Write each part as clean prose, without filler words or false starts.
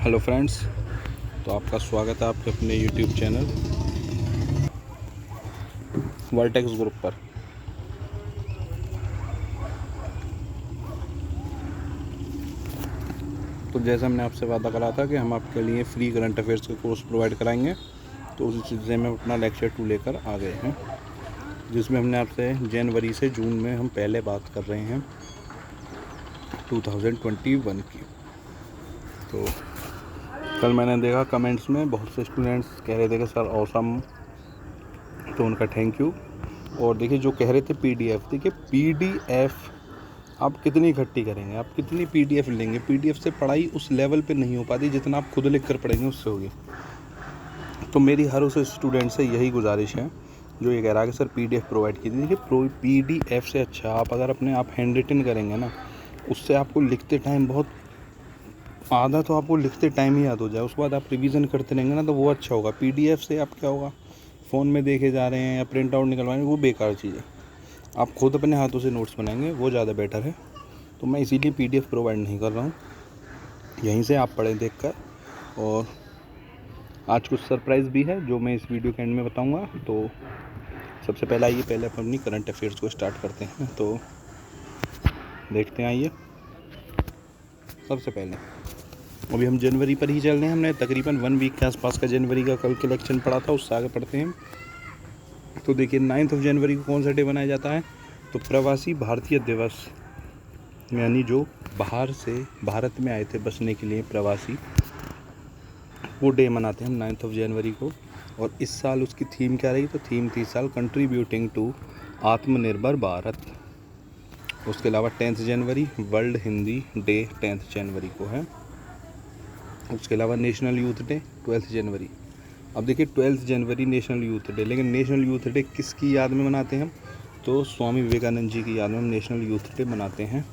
Hello friends, तो आपका स्वागत है आपके अपने यूट्यूब चैनल वर्टेक्स ग्रुप पर। तो जैसे हमने आपसे वादा करा था कि हम आपके लिए फ्री करंट अफेयर्स के कोर्स प्रोवाइड कराएंगे, तो उसी सिलसिले में अपना लेक्चर 2 लेकर आ गए हैं, जिसमें हमने आपसे जनवरी से जून में हम पहले बात कर रहे हैं 2021 की। तो कल मैंने देखा कमेंट्स में बहुत से स्टूडेंट्स कह रहे थे कि सर ऑसम, तो उनका थैंक यू। और देखिए जो कह रहे थे पीडीएफ, देखिए पीडीएफ आप कितनी इकट्ठी करेंगे, आप कितनी पीडीएफ लेंगे, पीडीएफ से पढ़ाई उस लेवल पे नहीं हो पाती जितना आप खुद लिख कर पढ़ेंगे उससे होगी। तो मेरी हर उस स्टूडेंट से यही गुजारिश है जो ये कह रहा है कि सर पीडीएफ प्रोवाइड कीजिए। देखिए पीडीएफ से अच्छा आप अगर अपने आप हैंड रिटन करेंगे ना, उससे आपको लिखते टाइम बहुत आधा तो आपको लिखते टाइम ही याद हो जाए, उसके बाद आप रिवीजन करते रहेंगे ना, तो वो अच्छा होगा। पीडीएफ से आप क्या होगा, फ़ोन में देखे जा रहे हैं या प्रिंट आउट निकलवाएंगे, वो बेकार चीज़ है। आप खुद अपने हाथों से नोट्स बनाएंगे, वो ज़्यादा बेटर है। तो मैं इसीलिए पीडीएफ प्रोवाइड नहीं कर रहा हूँ, यहीं से आप पढ़ें देखकर। और आज कुछ सरप्राइज़ भी है जो मैं इस वीडियो के एंड में बताऊँगा। तो सबसे पहले आइए, पहले अपन अपनी करंट अफेयर्स को स्टार्ट करते हैं। तो देखते हैं, आइए। सबसे पहले अभी हम जनवरी पर ही चल रहे हैं, हमने तकरीबन 1 वीक के आसपास का जनवरी का कल कलेक्शन पढ़ा था, उससे आगे पढ़ते हैं। तो देखिए 9 जनवरी को कौन सा डे मनाया जाता है, तो प्रवासी भारतीय दिवस, यानी जो बाहर से भारत में आए थे बसने के लिए प्रवासी, वो डे मनाते हैं हम 9 जनवरी को। और इस साल उसकी थीम क्या रही, तो थीम थी इस साल कंट्रीब्यूटिंग टू आत्मनिर्भर भारत। उसके अलावा 10 जनवरी वर्ल्ड हिंदी डे 10 जनवरी को है। उसके अलावा नेशनल यूथ डे 12 जनवरी। अब देखिए 12 जनवरी नेशनल यूथ डे, लेकिन नेशनल यूथ डे किसकी याद में मनाते हैं हम, तो स्वामी विवेकानंद जी की याद में हम नेशनल यूथ डे मनाते हैं।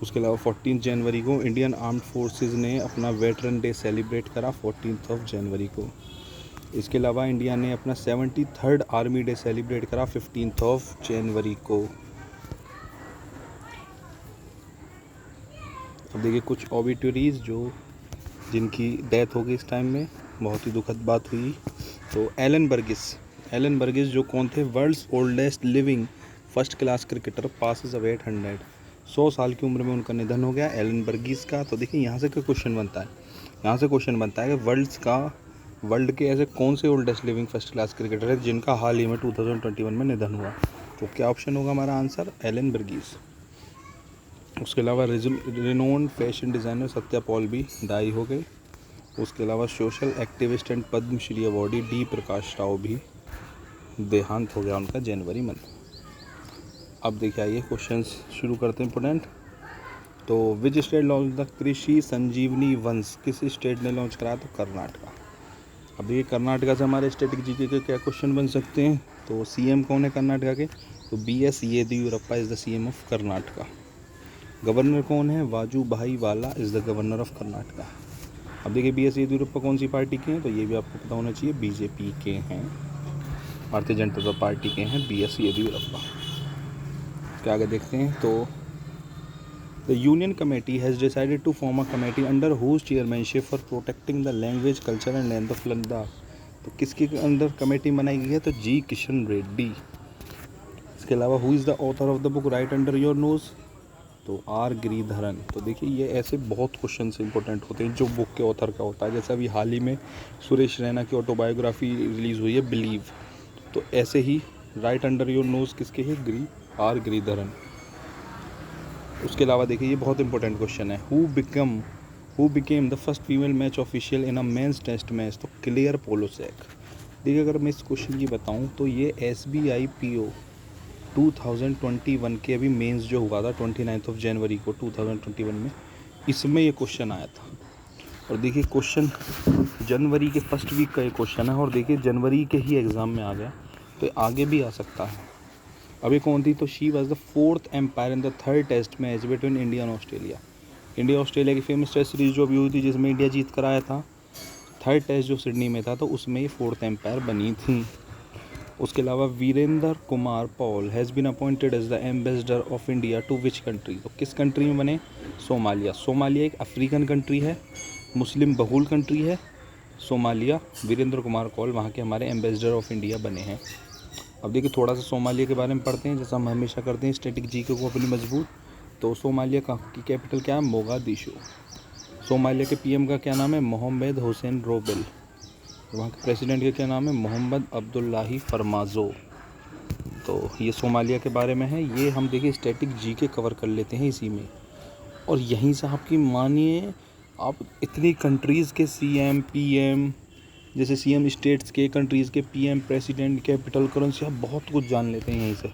उसके अलावा 14 जनवरी को इंडियन आर्म्ड फोर्सेस ने अपना वेटरन डे सेलिब्रेट करा 14 जनवरी को। इसके अलावा इंडिया ने अपना 73rd आर्मी डे सेलिब्रेट करा 15 जनवरी को। अब देखिए कुछ ऑबिटरीज जो जिनकी डेथ हो गई इस टाइम में, बहुत ही दुखद बात हुई। तो एलन बर्गिस जो कौन थे, world's oldest living first class cricketer, passes away 800। 100 साल की उम्र में उनका निधन हो गया एलन बर्गिस का। तो देखिए यहाँ से क्या क्वेश्चन बनता है, यहाँ से क्वेश्चन बनता है कि वर्ल्ड के ऐसे कौन से oldest living first class cricketer है जिनका हाल ही में 2021 में निधन हुआ। तो क्या ऑप्शन होगा हमारा आंसर, एलन बर्गिस। उसके अलावा renowned fashion designer Satya Paul भी डाई हो गए। उसके अलावा social activist and Padma Shri awardee D Prakash Rao भी देहांत हो गया उनका जनवरी मंथ। अब देखिए आइए क्वेश्चंस शुरू करते हैं इंपोर्टेंट। तो विच स्टेट लॉन्च द कृषि संजीवनी वंश, किस स्टेट ने लॉन्च कराया, तो कर्नाटका। अब देखिए कर्नाटका से हमारे स्टेटिक जीके के क्या क्वेश्चन बन सकते हैं, तो सीएम कौन है कर्नाटका के, तो BS Yediyurappa is the CM of Karnataka. Governor कौन है, वाजूभाई वाला is the governor of Karnataka. अब देखिए BS येदियुरप्पा कौन सी पार्टी के हैं, तो ये भी आपको पता होना चाहिए, बीजेपी के हैं, भारतीय जनता पार्टी के हैं BS येदियुरप्पा। क्या आगे देखते हैं, तो the union committee has decided to form a committee under whose chairmanship for protecting the language culture and land of Ladakh. तो किसके अंदर कमेटी बनाई गई है, तो जी किशन रेड्डी। इसके अलावा who is the author of the book right under your knows, तो R गिरिधरन। तो देखिए ये ऐसे बहुत क्वेश्चन इंपॉर्टेंट होते हैं जो बुक के ऑथर का होता है। जैसे अभी हाल ही में सुरेश रैना की ऑटोबायोग्राफी रिलीज़ हुई है बिलीव, तो ऐसे ही राइट अंडर योर नोज किसके है, R गिरिधरन। उसके अलावा देखिए ये बहुत इंपॉर्टेंट क्वेश्चन है, who became the first female match official in a men's test match, तो क्लेयर पोलोसेक। देखिए अगर मैं इस क्वेश्चन की बताऊं तो ये SBI PO 2021 के अभी मेंस जो हुआ था 29 जनवरी को 2021 में, इसमें ये क्वेश्चन आया था। और देखिए क्वेश्चन जनवरी के फर्स्ट वीक का ये क्वेश्चन है, और देखिए जनवरी के ही एग्ज़ाम में आ गया, तो आगे भी आ सकता है। अभी कौन थी, तो she was the 4th umpire in the 3rd test match between India and Australia. India Australia की फेमस टेस्ट सीरीज जो अभी हुई थी जिसमें इंडिया जीत कर आया था, 3rd टेस्ट जो सिडनी में था, तो उसमें ये 4th एम्पायर बनी थी। उसके अलावा Virendra Kumar Paul has been appointed as the ambassador of India to which country, तो किस कंट्री में बने, सोमालिया। सोमालिया एक अफ्रीकन कंट्री है मुस्लिम बहुल कंट्री है सोमालिया। वीरेंद्र कुमार कौल वहाँ के हमारे एम्बेसडर ऑफ इंडिया बने हैं। अब देखिए थोड़ा सा सोमालिया के बारे में पढ़ते हैं, जैसा हम हमेशा करते हैं स्टैटिक जीके को अपनी मजबूत। तो सोमालिया की कैपिटल क्या है? मोगादिशु। सोमालिया के पीएम का क्या नाम है? मोहम्मद हुसैन रोबेल। वहाँ के प्रेसिडेंट का क्या नाम है? Mohamed Abdullahi Farmaajo. तो ये सोमालिया के बारे में है। ये हम देखिए स्टैटिक जीके कवर कर लेते हैं इसी में। और यहीं से आपकी मानिए आप इतनी कंट्रीज़ के सीएम पीएम, जैसे सीएम स्टेट्स के, कंट्रीज़ के पीएम, प्रेसिडेंट, कैपिटल, करेंसी, आप बहुत कुछ जान लेते हैं यहीं से।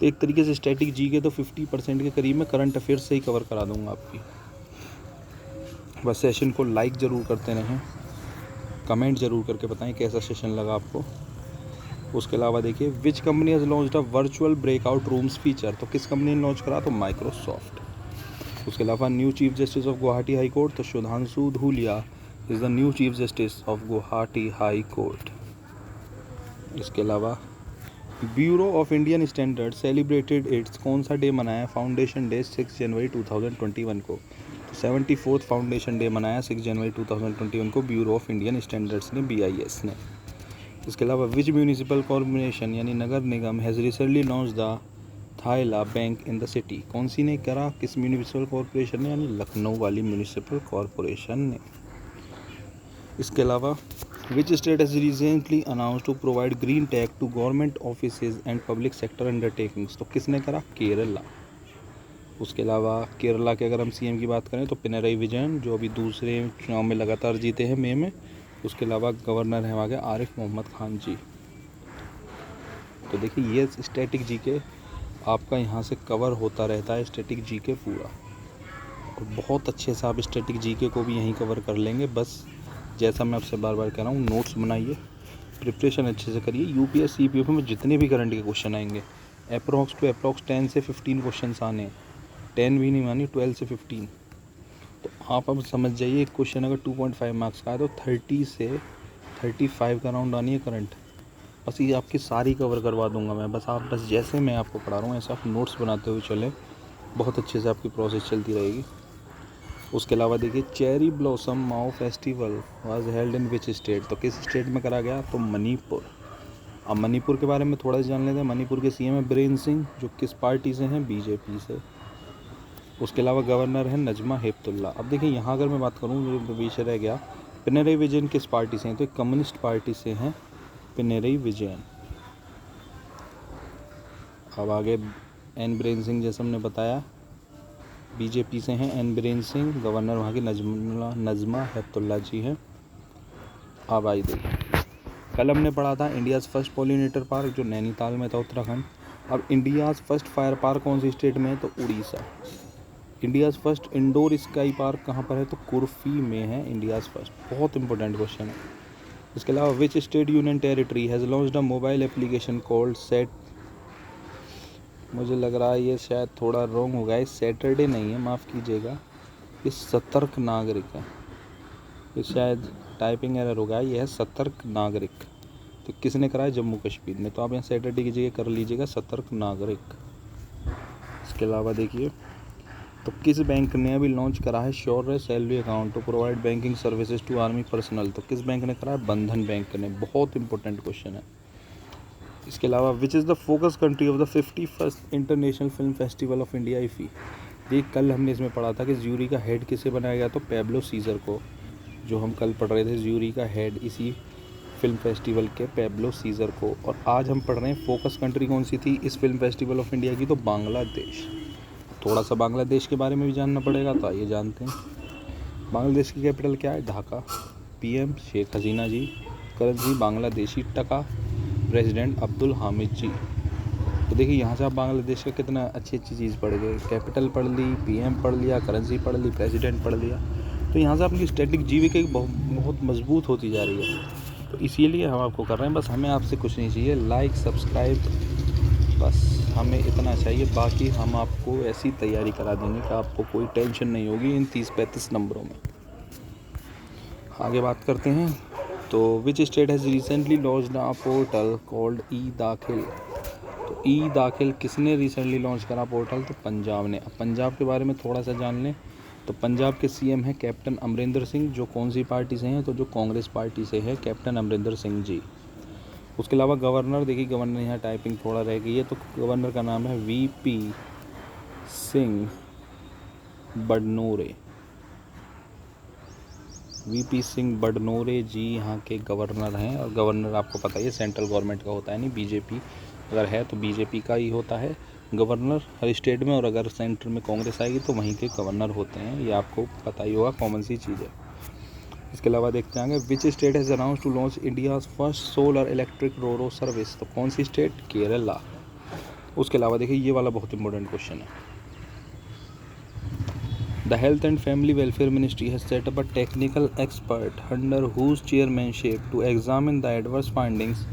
तो एक तरीके से स्टैटिक जीके तो 50% के करीब में करंट अफेयर्स से ही कवर करा दूंगा आपकी। बस सेशन को लाइक ज़रूर करते रहें, कमेंट ज़रूर करके बताएं कैसा सेशन लगा आपको। उसके अलावा देखिए which company has launched a virtual breakout rooms feature. तो किस कंपनी ने लॉन्च करा? तो माइक्रोसॉफ्ट। उसके अलावा new chief justice of Guwahati high court, तो Sudhanshu Dhulia is the new chief justice of Guwahati high court. इसके अलावा bureau of Indian standard celebrated its कौन सा डे मनाया? फाउंडेशन डे 6 जनवरी 2021 को। तो 74th फाउंडेशन डे मनाया 6 जनवरी 2021 को ब्यूरो ऑफ इंडियन स्टैंडर्ड्स ने, BIS ने। इसके अलावा विच म्यूनिसिपल कॉर्पोरेशन यानी नगर निगम हैज़ रिसेंटली लॉन्च द थाइला बैंक इन द सिटी। कौन सी ने करा? किस म्यूनिसिपल कॉर्पोरेशन ने? यानी लखनऊ वाली म्यूनिसिपल कॉर्पोरेशन ने। इसके अलावा which state has recently announce to provide green tag to government offices and public sector undertakings. तो किसने करा? केरला। उसके अलावा केरला के अगर हम सीएम की बात करें तो पिनरई विजयन, जो अभी दूसरे चुनाव में लगातार जीते हैं मई में। उसके अलावा गवर्नर हैं वहाँ के आरिफ मोहम्मद खान जी। तो देखिए ये स्टैटिक जीके आपका यहाँ से कवर होता रहता है, स्टैटिक जीके पूरा। और बहुत अच्छे से आप स्टैटिक जीके को भी यहीं कवर कर लेंगे। बस जैसा मैं आपसे बार बार कह रहा हूँ, नोट्स बनाइए, प्रिपरेशन अच्छे से करिए। यूपीएससी सीपीएफ में जितने भी करंट के क्वेश्चन आएंगे अप्रॉक्स 10 से 15 क्वेश्चन आने, 10 भी नहीं मानी, 12 से 15। तो आप अब समझ जाइए एक क्वेश्चन अगर 2.5 मार्क्स का है तो 30 से 35 का राउंड आनी है करंट। बस ये आपकी सारी कवर करवा दूंगा मैं। बस जैसे मैं आपको पढ़ा रहा हूँ ऐसे आप नोट्स बनाते हुए चलें, बहुत अच्छे से आपकी प्रोसेस चलती रहेगी। उसके अलावा देखिए cherry blossom Mao festival was held in which state. तो किस स्टेट में करा गया? तो मणिपुर। अब मणिपुर के बारे में थोड़ा सा जान लेते हैं। मणिपुर के सीएम है बीरेन सिंह, जो किस पार्टी से हैं? बीजेपी से। उसके अलावा गवर्नर है नजमा हेपतुल्ला। अब देखिए यहाँ अगर मैं बात करूँ, जो विषय रह गया, पिनरई विजयन किस पार्टी से हैं? तो कम्युनिस्ट पार्टी से हैं पिनरई विजयन। अब आगे एन बीरेन सिंह, जैसे हमने बताया, बीजेपी से हैं एन बीरेन सिंह। गवर्नर वहाँ की नजमा हेपतुल्ला जी हैं। अब आई देखिए कल हमने पढ़ा था इंडियाज़ फर्स्ट पॉलिनेटर पार्क, जो नैनीताल में था, उत्तराखंड। अब इंडियाज़ फर्स्ट फायर पार्क कौन सी स्टेट में है? तो Orissa. India's first indoor sky park कहाँ पर है? तो कुर्फी में है इंडियाज़ फर्स्ट। बहुत इंपॉर्टेंट क्वेश्चन है। इसके अलावा which state union territory has launched a mobile application called set. मुझे लग रहा है ये शायद थोड़ा रॉन्ग होगा, ये सैटरडे नहीं है, माफ़ कीजिएगा, ये सतर्क नागरिक है। ये शायद टाइपिंग एरर होगा, ये है सतर्क नागरिक। तो किसने करा है? जम्मू कश्मीर ने। तो आप यहाँ सैटरडे की जगह कर लीजिएगा सतर्क नागरिक। इसके अलावा देखिए तो किस बैंक ने अभी लॉन्च करा है sure salary account to provide banking services to army personnel. तो किस बैंक ने करा है? बंधन बैंक ने। बहुत इंपॉर्टेंट क्वेश्चन है। इसके अलावा which is the focus country of the 51st international film festival of India IFFI। देख कल हमने इसमें पढ़ा था कि ज्यूरी का हेड किसे बनाया गया? तो पैब्लो सीजर को। जो हम कल पढ़ रहे थे ज्यूरी का हेड इसी फिल्म फेस्टिवल के पैब्लो सीजर को। और आज हम पढ़ रहे हैं फोकस कंट्री कौन सी थी इस फिल्म फेस्टिवल ऑफ इंडिया की? तो बांग्लादेश। थोड़ा सा बांग्लादेश के बारे में भी जानना पड़ेगा, तो आइए जानते हैं। बांग्लादेश की कैपिटल क्या है? ढाका। PM शेख हसीना जी। करेंसी बांग्लादेशी टका। प्रेसिडेंट अब्दुल हामिद जी। तो देखिए यहाँ से आप बांग्लादेश का कितना अच्छी चीज़ पढ़ गए। कैपिटल पढ़ ली, PM पढ़ लिया, करेंसी पढ़ ली, प्रेसिडेंट पढ़ लिया। तो यहाँ से आपकी स्टैटिक जीके बहुत मजबूत होती जा रही है। तो इसीलिए हम आपको कर रहे हैं। बस हमें आपसे कुछ नहीं चाहिए, लाइक सब्सक्राइब, बस हमें इतना चाहिए। बाकी हम आपको ऐसी तैयारी करा देंगे कि आपको कोई टेंशन नहीं होगी इन 30-35 नंबरों में। आगे बात करते हैं। तो which state has recently launched a portal called E-दाखिल। तो E-दाखिल किसने रिसेंटली लॉन्च करा पोर्टल? तो पंजाब ने। अब पंजाब के बारे में थोड़ा सा जान लें। तो पंजाब के सीएम हैं कैप्टन अमरिंदर सिंह, जो कौन सी पार्टी से हैं, तो जो कांग्रेस पार्टी से है कैप्टन अमरिंदर सिंह जी। उसके अलावा गवर्नर, देखिए गवर्नर यहाँ टाइपिंग थोड़ा रह गई है, तो गवर्नर का नाम है वीपी सिंह बडनोरे। वीपी सिंह बडनोरे जी यहाँ के गवर्नर हैं। और गवर्नर आपको पता ही है सेंट्रल गवर्नमेंट का होता है, नहीं बीजेपी अगर है तो बीजेपी का ही होता है गवर्नर हर स्टेट में, और अगर सेंटर में कांग्रेस आएगी तो वहीं के गवर्नर होते हैं, ये आपको पता ही होगा, कॉमन सी चीज़ है। इसके अलावा देखते हैं आगे, which state has announce to launch India's first solar electric RoRo service, तो कौन सी स्टेट, केरला। उसके अलावा देखिए ये वाला बहुत इंपॉर्टेंट क्वेश्चन है, the health and family welfare ministry has set up a technical expert under whose chairmanship to examine the adverse findings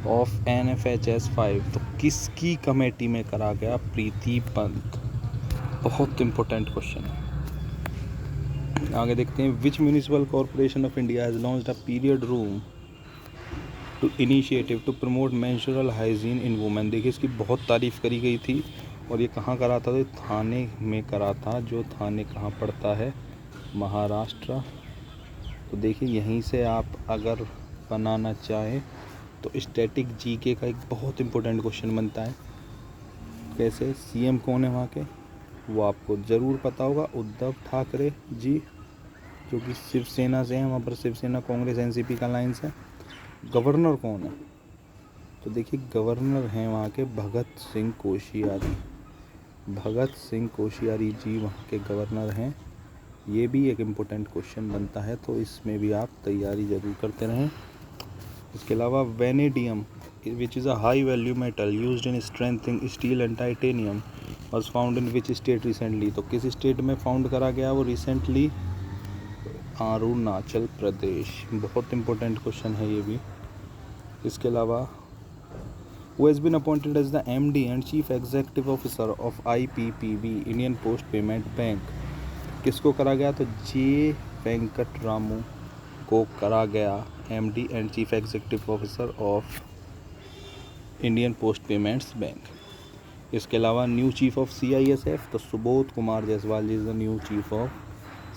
of NFHS 5, तो किसकी कमेटी में करा गया, प्रीति पंत। बहुत इंपॉर्टेंट क्वेश्चन है। आगे देखते हैं, which municipal corporation of India has launched a period room to initiative to promote menstrual hygiene in women. देखिए इसकी बहुत तारीफ़ करी गई थी, और ये कहाँ करा था, तो थाने में करा था, जो थाने कहाँ पड़ता है, महाराष्ट्र। तो देखिए यहीं से आप अगर बनाना चाहें तो स्टैटिक जीके का एक बहुत इंपॉर्टेंट क्वेश्चन बनता है। कैसे, सीएम कौन है वहाँ के, वो आपको ज़रूर पता होगा, उद्धव ठाकरे जी, जो कि शिवसेना से हैं, वहाँ पर शिवसेना कांग्रेस एनसीपी का अलायंस है। गवर्नर कौन है, तो देखिए गवर्नर हैं वहाँ के भगत सिंह कोश्यारी। भगत सिंह कोश्यारी जी वहाँ के गवर्नर हैं। ये भी एक इम्पोर्टेंट क्वेश्चन बनता है, तो इसमें भी आप तैयारी ज़रूर करते रहें। इसके अलावा vanadium which is a high value metal used in strengthening steel and titanium was found in which state recently, तो किस स्टेट में फाउंड करा गया वो रिसेंटली, अरुणाचल प्रदेश। बहुत इंपॉर्टेंट क्वेश्चन है ये भी। इसके अलावा who has been appointed as the MD and Chief Executive Officer of IPPB Indian post payment bank, किसको करा गया, तो जे वेंकट रामू को करा गया MD and chief executive officer of Indian post payments bank. इसके अलावा न्यू चीफ ऑफ CISF, तो Subodh Kumar Jaiswal ji is the new chief of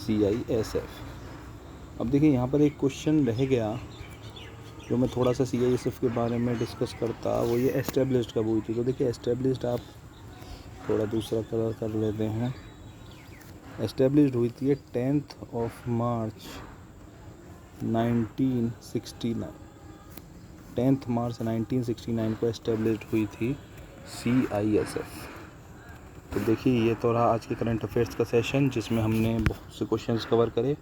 CISF। अब देखिए यहाँ पर एक क्वेश्चन रह गया जो मैं थोड़ा सा CISF के बारे में डिस्कस करता, वो ये एस्टेब्लिश्ड कब हुई थी। तो देखिए एस्टेब्लिश्ड आप थोड़ा दूसरा कलर कर लेते हैं, एस्टेब्लिश्ड हुई थी 10 मार्च 1969। 10 मार्च 1969 को एस्टेब्लिश्ड हुई थी CISF। तो देखिए ये तो रहा आज के करंट अफेयर्स का सेशन, जिसमें हमने बहुत से क्वेश्चंस कवर करे।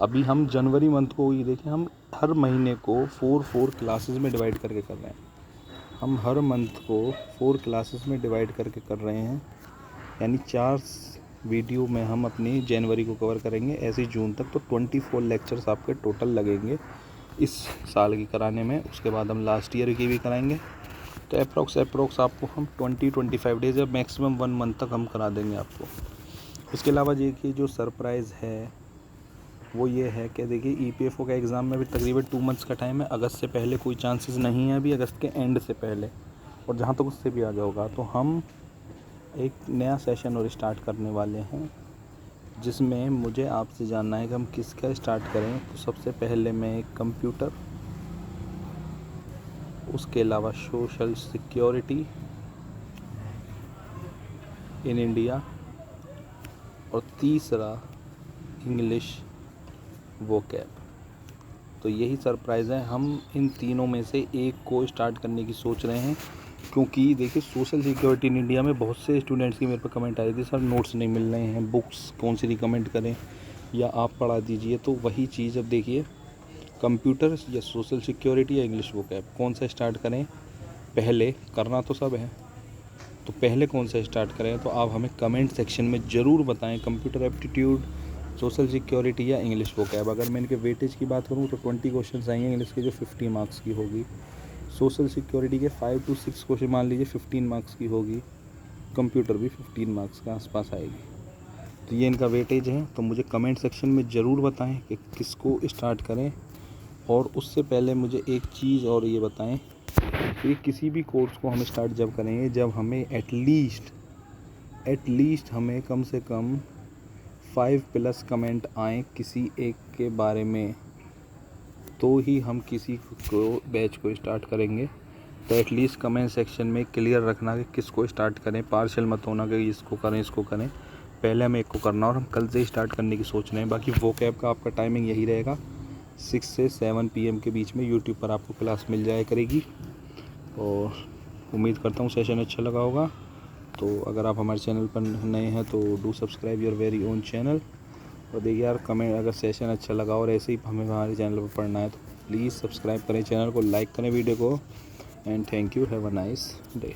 अभी हम जनवरी मंथ को ही देखें, हम हर महीने को 4 क्लासेस में डिवाइड करके कर रहे हैं। हम हर मंथ को 4 क्लासेस में डिवाइड करके कर रहे हैं, यानी 4 वीडियो में हम अपनी जनवरी को कवर करेंगे, ऐसे जून तक। तो 24 लेक्चर्स आपके टोटल लगेंगे इस साल की कराने में। उसके बाद हम लास्ट ईयर की भी कराएंगे, तो अप्रोक्स आपको हम 20-25 डेज या मैक्सिमम 1 मंथ तक हम करा देंगे आपको। इसके अलावा देखिए जो सरप्राइज़ है वो ये है कि देखिए EPFO का एग्ज़ाम में भी तकरीबन 2 मंथ्स का टाइम है। अगस्त से पहले कोई चांसेस नहीं है, अभी अगस्त के एंड से पहले, और जहाँ तक उससे भी आ जाओगा। तो हम एक नया सेशन और स्टार्ट करने वाले हैं, जिसमें मुझे आपसे जानना है कि हम किसका स्टार्ट करें। तो सबसे पहले मैं एक कंप्यूटर, उसके अलावा सोशल सिक्योरिटी इन इंडिया, और तीसरा इंग्लिश वोकैब। तो यही सरप्राइज़ है, हम इन तीनों में से एक को स्टार्ट करने की सोच रहे हैं। क्योंकि देखिए सोशल सिक्योरिटी इन इंडिया में बहुत से स्टूडेंट्स की मेरे पे कमेंट आ रही थी, सर नोट्स नहीं मिल रहे हैं, बुक्स कौन सी रिकमेंड करें या आप पढ़ा दीजिए। तो वही चीज़ अब देखिए, कंप्यूटर या सोशल सिक्योरिटी या इंग्लिश वोकैब, कौन सा स्टार्ट करें पहले, करना तो सब है, तो पहले कौन सा स्टार्ट करें, तो आप हमें कमेंट सेक्शन में ज़रूर बताएं। कंप्यूटर एप्टीट्यूड, सोशल सिक्योरिटी या इंग्लिश वोकैब। अगर मैं इनके वेटेज की बात करूँ तो 20 क्वेश्चन आएंगे इंग्लिश के, जो 50 मार्क्स की होगी। सोशल सिक्योरिटी के 5 to 6 क्वेश्चन मान लीजिए 15 मार्क्स की होगी। कंप्यूटर भी 15 मार्क्स के आसपास आएगी। तो ये इनका वेटेज है। तो मुझे कमेंट सेक्शन में ज़रूर बताएं कि किसको स्टार्ट करें। और उससे पहले मुझे एक चीज़ और ये बताएं कि किसी भी कोर्स को हम स्टार्ट जब करेंगे, जब हमें एटलीस्ट हमें कम से कम 5+ कमेंट आए किसी एक के बारे में तो ही हम किसी को बैच को स्टार्ट करेंगे। तो एटलीस्ट कमेंट सेक्शन में क्लियर रखना कि किसको स्टार्ट करें, पार्शियल मत होना कि इसको करें इसको करें। पहले हमें एक को करना और हम कल से स्टार्ट करने की सोच रहे हैं। बाकी वो कैब का आपका टाइमिंग यही रहेगा, 6 से 7 PM के बीच में यूट्यूब पर आपको क्लास मिल जाया करेगी। और उम्मीद करता हूँ सेशन अच्छा लगा होगा। तो अगर आप हमारे चैनल पर नए हैं तो do subscribe your very own channel. और देखिए यार, कमेंट अगर सेशन अच्छा लगा और ऐसे ही हमें हमारे चैनल पर पढ़ना है तो प्लीज़ सब्सक्राइब करें चैनल को, लाइक करें वीडियो को। And thank you, have a nice day.